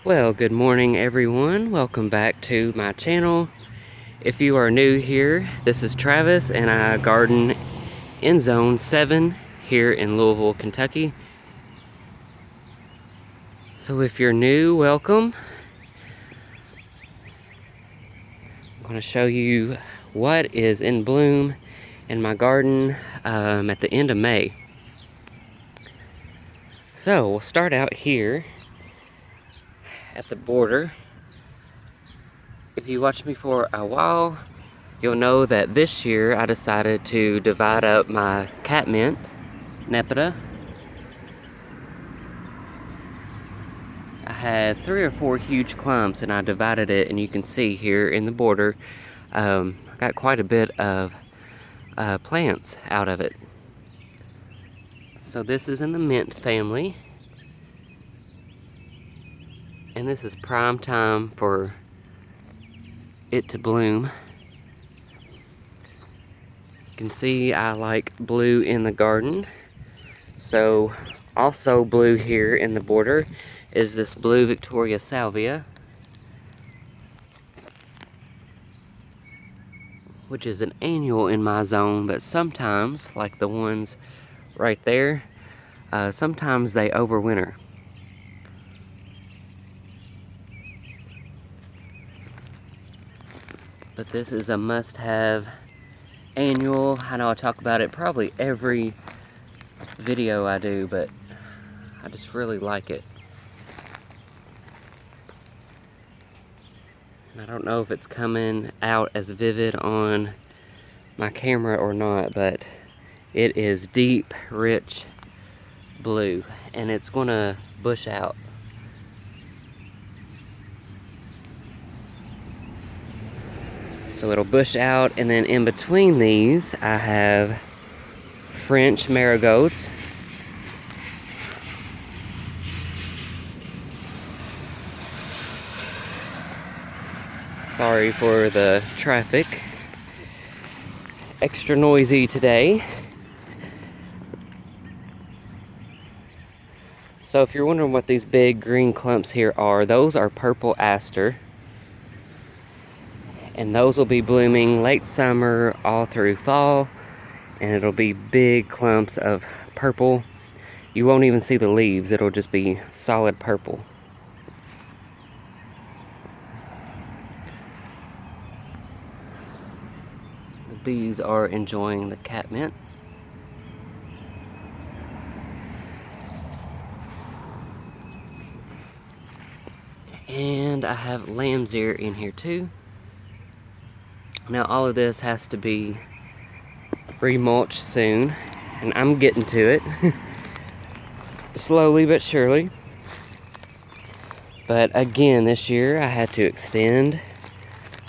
Well, good morning everyone. Welcome back to my channel. If you are new here, this is Travis and I garden in Zone 7 here in Louisville, Kentucky. So if you're new, welcome. I'm going to show you what is in bloom in my garden at the end of May. So we'll start out here at the border. If you watch me for a while, you'll know that this year I decided to divide up my catmint, Nepeta. I had 3 or 4 huge clumps and I divided it, and you can see here in the border, I got quite a bit of plants out of it. So this is in the mint family. And this is prime time for it to bloom. You can see I like blue in the garden. So also blue here in the border is this blue Victoria Salvia, which is an annual in my zone, but sometimes, like the ones right there, sometimes they overwinter. But this is a must-have annual. I know I talk about it probably every video I do, but I just really like it. And I don't know if it's coming out as vivid on my camera or not, but it is deep, rich blue, and it's gonna bush out. So it'll bush out, and then in between these I have French marigolds. Sorry for the traffic. Extra noisy today. So if you're wondering what these big green clumps here are, those are purple aster. And those will be blooming late summer all through fall, and it'll be big clumps of purple. You won't even see the leaves, it'll just be solid purple. The bees are enjoying the catmint. And I have lamb's ear in here too. Now all of this has to be remulched soon, and I'm getting to it. Slowly but surely. But again, this year I had to extend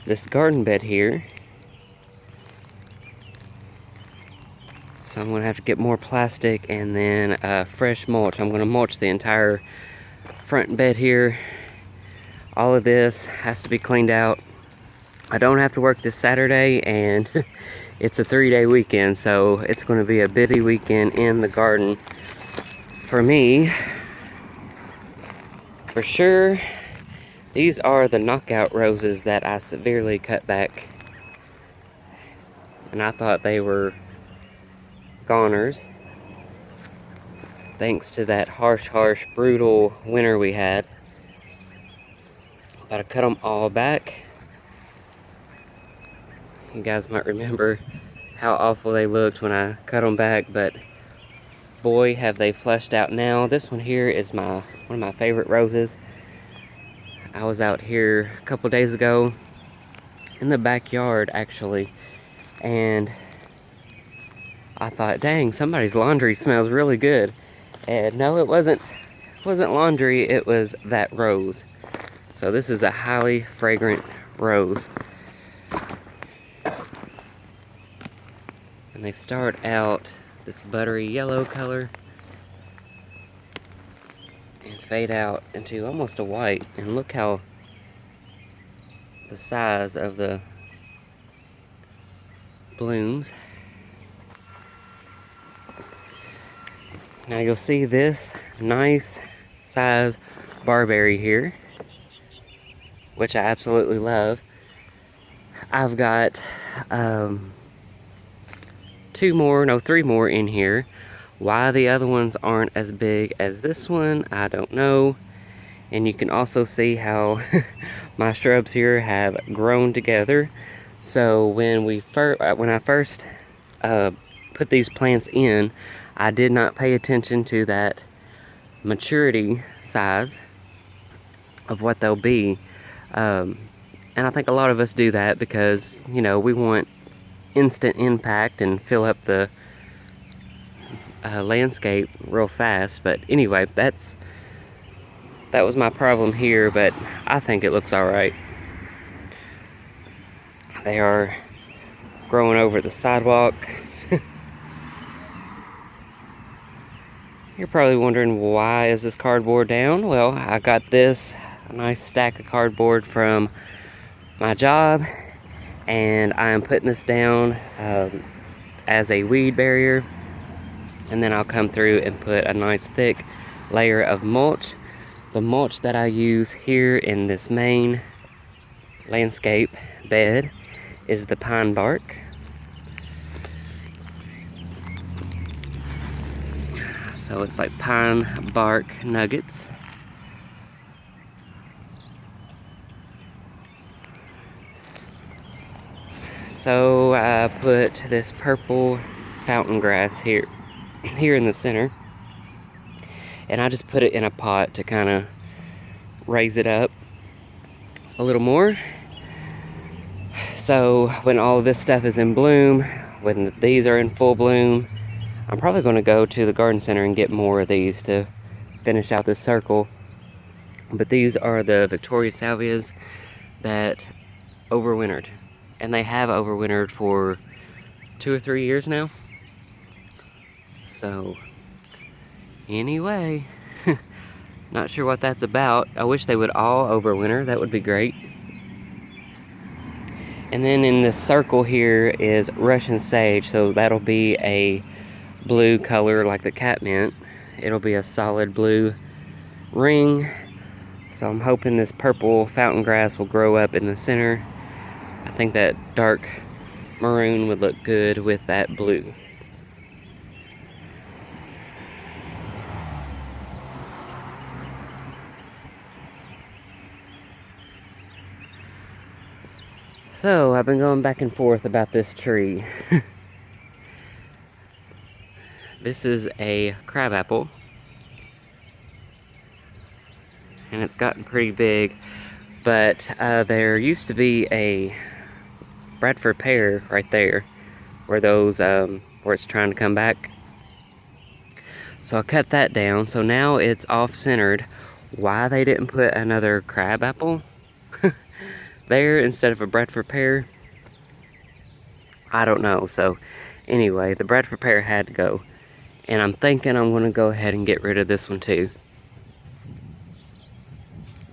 this garden bed here. So I'm gonna have to get more plastic and then fresh mulch. I'm gonna mulch the entire front bed here. All of this has to be cleaned out. I don't have to work this Saturday, and it's a 3-day weekend, so it's going to be a busy weekend in the garden for me. For sure, these are the knockout roses that I severely cut back. And I thought they were goners, thanks to that harsh, brutal winter we had. But I cut them all back. You guys might remember how awful they looked when I cut them back, but boy, have they fleshed out now. This one here is one of my favorite roses. I was out here a couple days ago in the backyard actually, and I thought, dang, somebody's laundry smells really good. And no, it wasn't laundry, it was that rose. So this is a highly fragrant rose. And they start out this buttery yellow color and fade out into almost a white. And look how the size of the blooms. Now you'll see this nice size barberry here. which I absolutely love. I've got three more in here. Why the other ones aren't as big as this one, I don't know. And you can also see how my shrubs here have grown together. So when I first put these plants in, I did not pay attention to that maturity size of what they'll be. And I think a lot of us do that because, you know, we want instant impact and fill up the landscape real fast. But anyway, that was my problem here, but I think it looks alright. They are growing over the sidewalk. You're probably wondering, why is this cardboard down? Well, I got this a nice stack of cardboard from my job, and I'm putting this down as a weed barrier, and then I'll come through and put a nice thick layer of mulch. The mulch that I use here in this main landscape bed is the pine bark. So it's like pine bark nuggets. So I put this purple fountain grass here in the center, and I just put it in a pot to kind of raise it up a little more. So when all of this stuff is in bloom, when these are in full bloom, I'm probably going to go to the garden center and get more of these to finish out this circle. But these are the Victoria salvias that overwintered. And they have overwintered for 2 or 3 years now. So, anyway, not sure what that's about. I wish they would all overwinter. That would be great. And then in this circle here is Russian sage. So that'll be a blue color like the catmint. It'll be a solid blue ring. So I'm hoping this purple fountain grass will grow up in the center. I think that dark maroon would look good with that blue. So I've been going back and forth about this tree. This is a crabapple, and it's gotten pretty big, but there used to be a Bradford pear right there where those where it's trying to come back. So I cut that down, so now it's off-centered. Why they didn't put another crabapple there instead of a Bradford pear, I don't know. So anyway, the Bradford pear had to go. And I'm thinking I'm going to go ahead and get rid of this one too.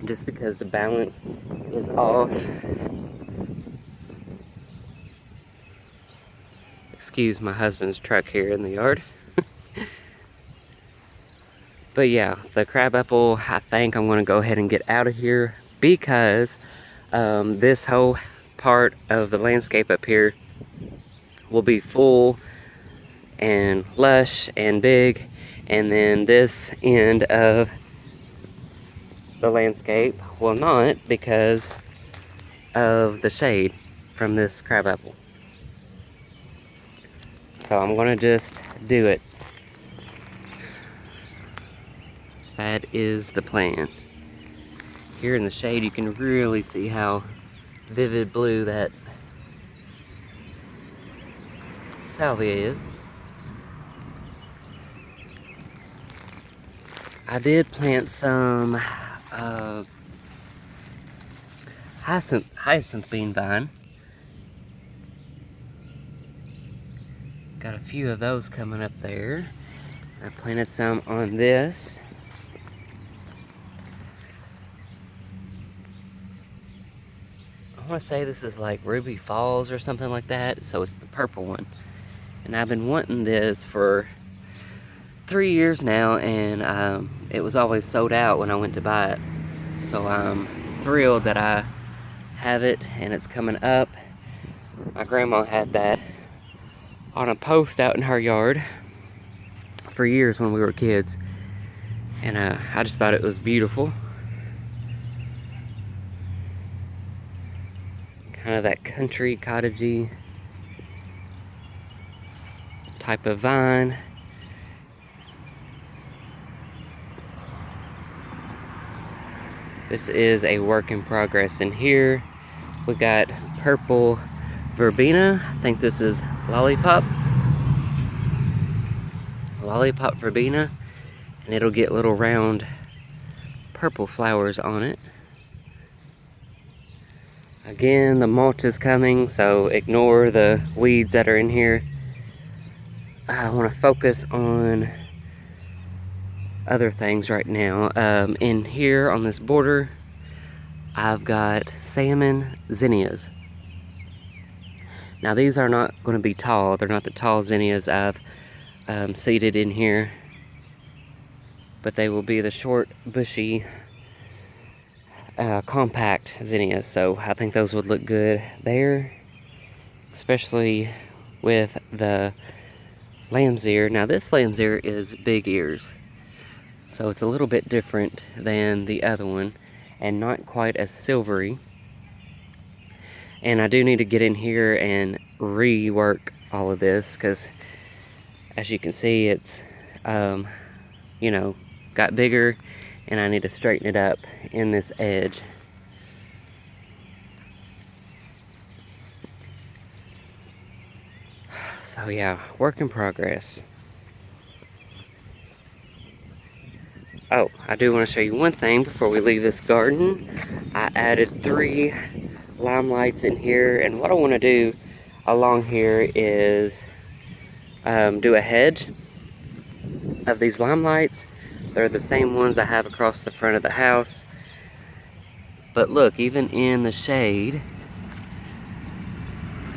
Just because the balance is off. Excuse my husband's truck here in the yard. But yeah, the crabapple, I think I'm going to go ahead and get out of here. Because this whole part of the landscape up here will be full and lush and big, and then this end of the landscape will not, because of the shade from this crabapple. So I'm gonna just do it. That is the plan. Here in the shade you can really see how vivid blue that salvia is. I did plant some hyacinth bean vine. Got a few of those coming up there. I planted some on this. I want to say this is like Ruby Falls or something like that, so it's the purple one. And I've been wanting this for 3 years now, and it was always sold out when I went to buy it. So I'm thrilled that I have it, and it's coming up. My grandma had that on a post out in her yard for years when we were kids, and I just thought it was beautiful. Kind of that country cottagey type of vine. This is a work in progress. In here we got purple verbena. I think this is lollipop verbena, and it'll get little round purple flowers on it. Again, the mulch is coming, so ignore the weeds that are in here. I want to focus on other things right now. In here on this border, I've got salmon zinnias. Now these are not going to be tall. They're not the tall zinnias I've seeded in here, but they will be the short, bushy, compact zinnias. So I think those would look good there, especially with the lamb's ear. Now this lamb's ear is big ears, so it's a little bit different than the other one and not quite as silvery. And I do need to get in here and rework all of this, because as you can see, it's you know, got bigger, and I need to straighten it up in this edge. So yeah, work in progress. Oh, I do want to show you one thing before we leave this garden. I added 3 lime lights in here, and what I want to do along here is do a hedge of these lime lights. They're the same ones I have across the front of the house. But look, even in the shade,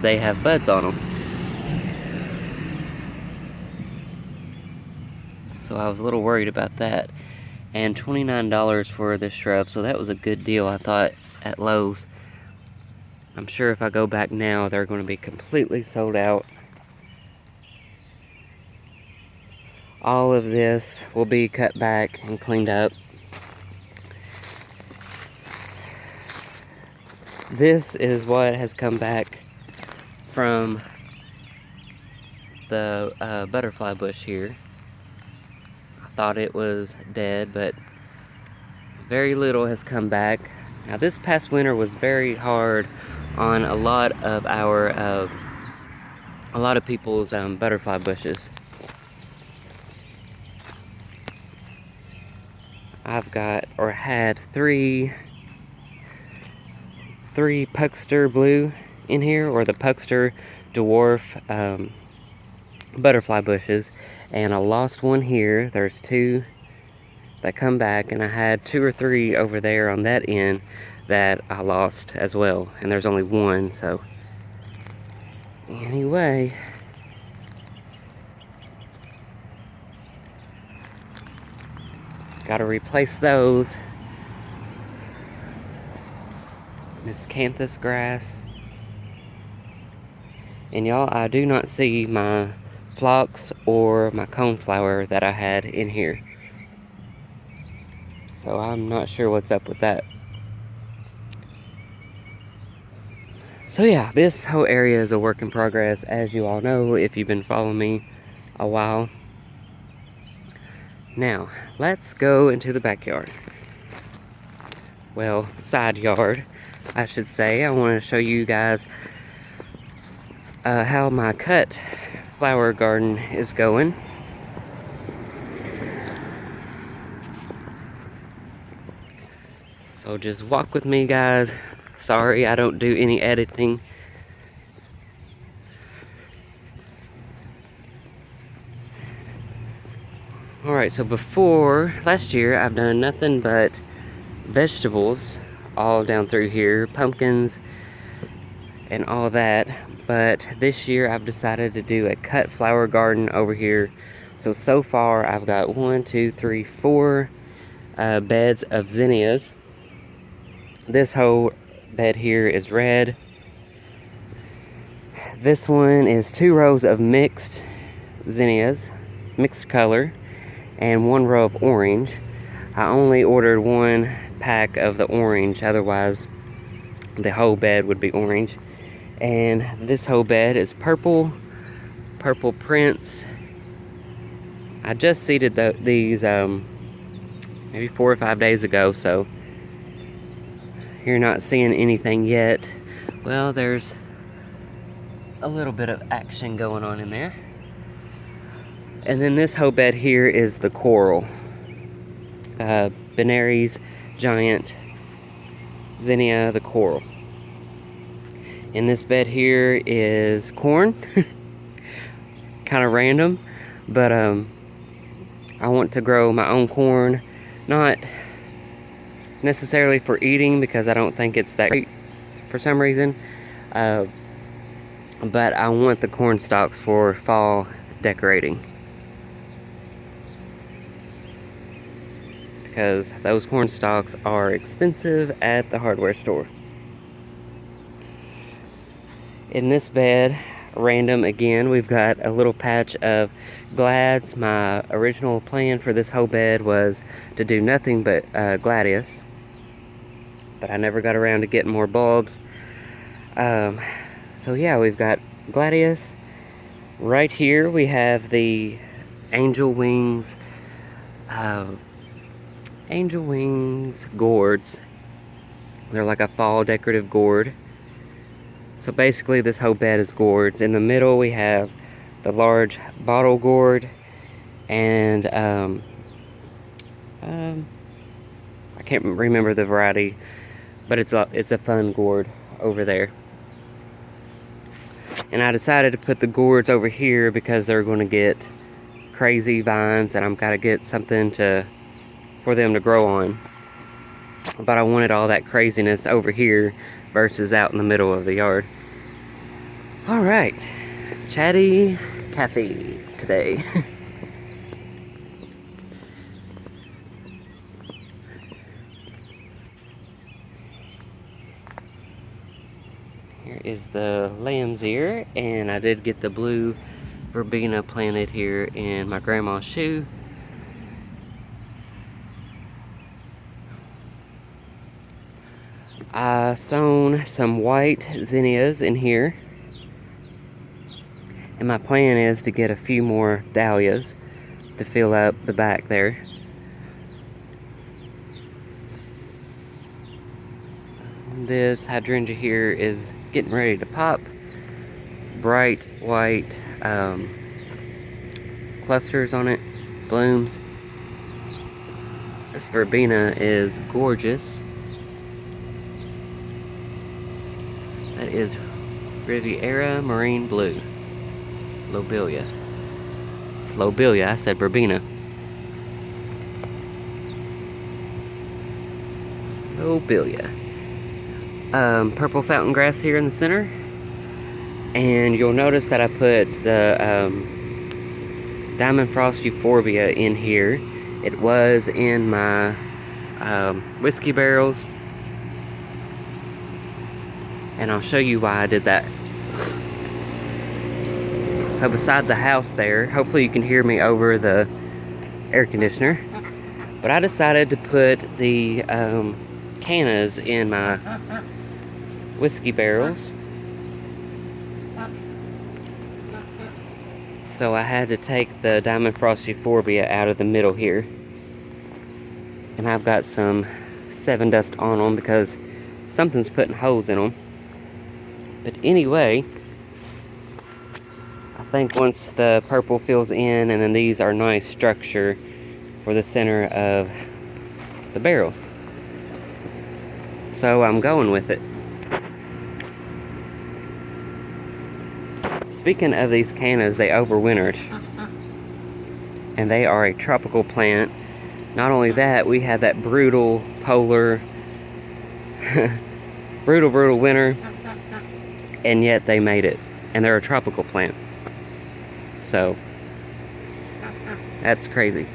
they have buds on them. So I was a little worried about that. And $29 for this shrub, so that was a good deal, I thought, at Lowe's. I'm sure if I go back now, they're going to be completely sold out. All of this will be cut back and cleaned up. This is what has come back from the butterfly bush here. I thought it was dead, but very little has come back. Now this past winter was very hard on a lot of people's butterfly bushes. I've got, or had, three Puxter Blue in here, or the Puxter Dwarf butterfly bushes, and I lost one here. There's 2 that come back, and I had 2 or 3 over there on that end that I lost as well, and there's only 1. So anyway, gotta replace those. Miscanthus grass. And y'all, I do not see my phlox or my coneflower that I had in here, so I'm not sure what's up with that. So yeah, this whole area is a work in progress, as you all know if you've been following me a while. Now, let's go into the backyard. Well, side yard, I should say. I want to show you guys how my cut flower garden is going. So just walk with me, guys. Sorry, I don't do any editing. Alright, so before, last year, I've done nothing but vegetables all down through here, pumpkins and all that. But this year I've decided to do a cut flower garden over here. So far I've got 1, 2, 3, 4 beds of zinnias. This whole bed here is red. This one is 2 rows of mixed zinnias, mixed color, and 1 row of orange. I only ordered 1 pack of the orange, otherwise the whole bed would be orange. And this whole bed is purple prints. I just seeded these maybe 4 or 5 days ago, so you're not seeing anything yet. Well, there's a little bit of action going on in there. And then this whole bed here is the coral. Benary's giant zinnia, the coral. In this bed here is corn. Kind of random, but I want to grow my own corn, not necessarily for eating because I don't think it's that great for some reason, but I want the corn stalks for fall decorating, because those corn stalks are expensive at the hardware store. In this bed, random again, we've got a little patch of glads. My original plan for this whole bed was to do nothing but gladius, but I never got around to getting more bulbs. So yeah, we've got gladius. Right here we have the angel wings gourds. They're like a fall decorative gourd. So basically this whole bed is gourds. In the middle we have the large bottle gourd, and I can't remember the variety, but it's a fun gourd over there. And I decided to put the gourds over here because they're going to get crazy vines, and I'm gotta get something for them to grow on. But I wanted all that craziness over here versus out in the middle of the yard. All right, chatty Cathy today. Here is the lamb's ear, and I did get the blue verbena planted here in my grandma's shoe. I sown some white zinnias in here, and my plan is to get a few more dahlias to fill up the back there. This hydrangea here is getting ready to pop. Bright white clusters on it, blooms. This verbena is gorgeous. That is Riviera Marine Blue. Lobelia. It's Lobelia, I said verbena. Lobelia. Purple fountain grass here in the center. And you'll notice that I put the Diamond Frost Euphorbia in here. It was in my whiskey barrels, and I'll show you why I did that. So beside the house there, hopefully you can hear me over the air conditioner, but I decided to put the cannas in my whiskey barrels. So I had to take the Diamond Frost Euphorbia out of the middle here. And I've got some 7 dust on them because something's putting holes in them. But anyway, I think once the purple fills in, and then these are nice structure for the center of the barrels. So I'm going with it. Speaking of these cannas, they overwintered, and they are a tropical plant. Not only that, we had that brutal polar brutal winter, and yet they made it, and they're a tropical plant. So that's crazy.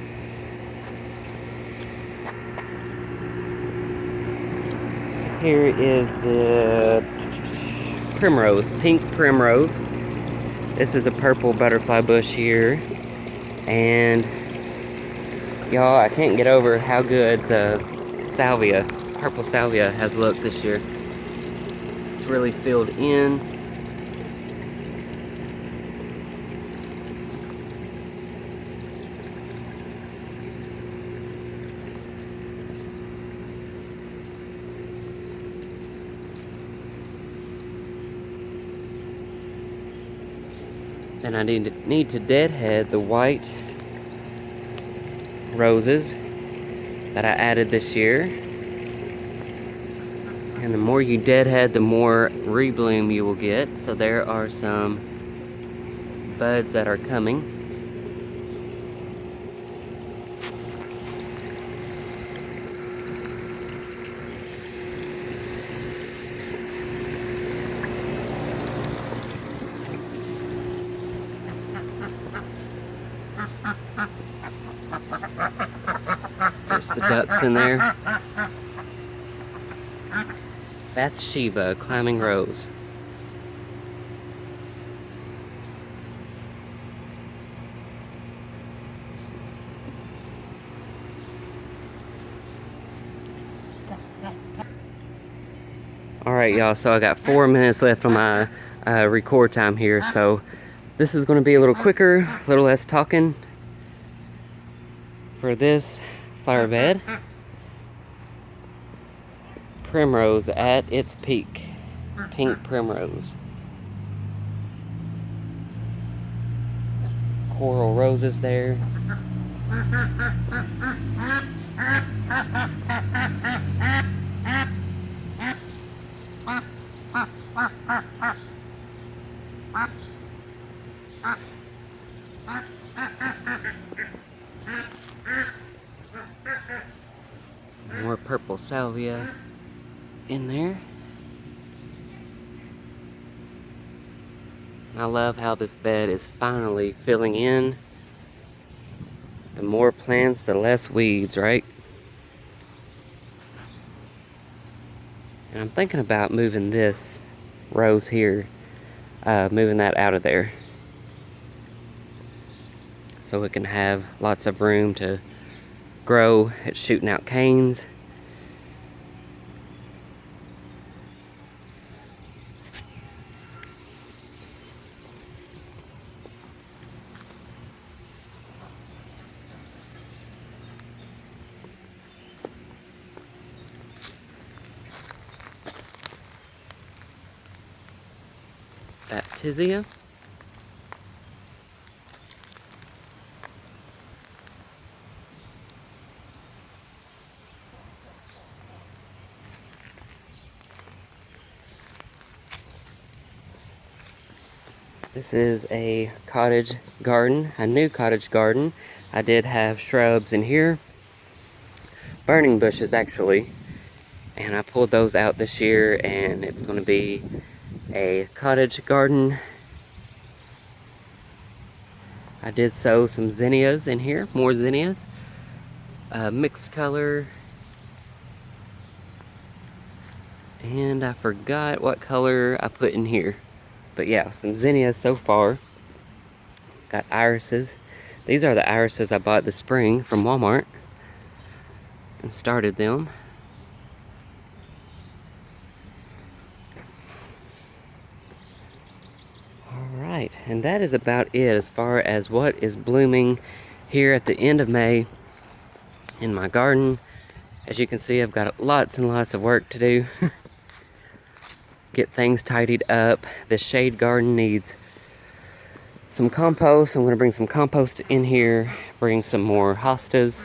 Here is the primrose, pink primrose. This is a purple butterfly bush here. And y'all, I can't get over how good the salvia, purple salvia has looked this year. It's really filled in. And I need to deadhead the white roses that I added this year. And the more you deadhead, the more rebloom you will get. So there are some buds that are coming. There's the ducks in there. Bathsheba, climbing rose. Alright y'all, so I got 4 minutes left on my record time here, so this is going to be a little quicker, a little less talking for this flower bed. Primrose at its peak. Pink primrose. Coral roses there. More purple salvia in there. I love how this bed is finally filling in. The more plants, the less weeds, right? And I'm thinking about moving this rose here, moving that out of there, so it can have lots of room to grow. It's shooting out canes. Baptisia. This is a cottage garden, a new cottage garden. I did have shrubs in here, burning bushes actually, and I pulled those out this year, and it's going to be a cottage garden. I did sow some zinnias in here, more zinnias, mixed color, and I forgot what color I put in here. But yeah, some zinnias so far. Got irises. These are the irises I bought this spring from Walmart and started them. Alright, and that is about it as far as what is blooming here at the end of May in my garden. As you can see, I've got lots and lots of work to do. Get things tidied up. The shade garden needs some compost. I'm going to bring some compost in here, bring some more hostas.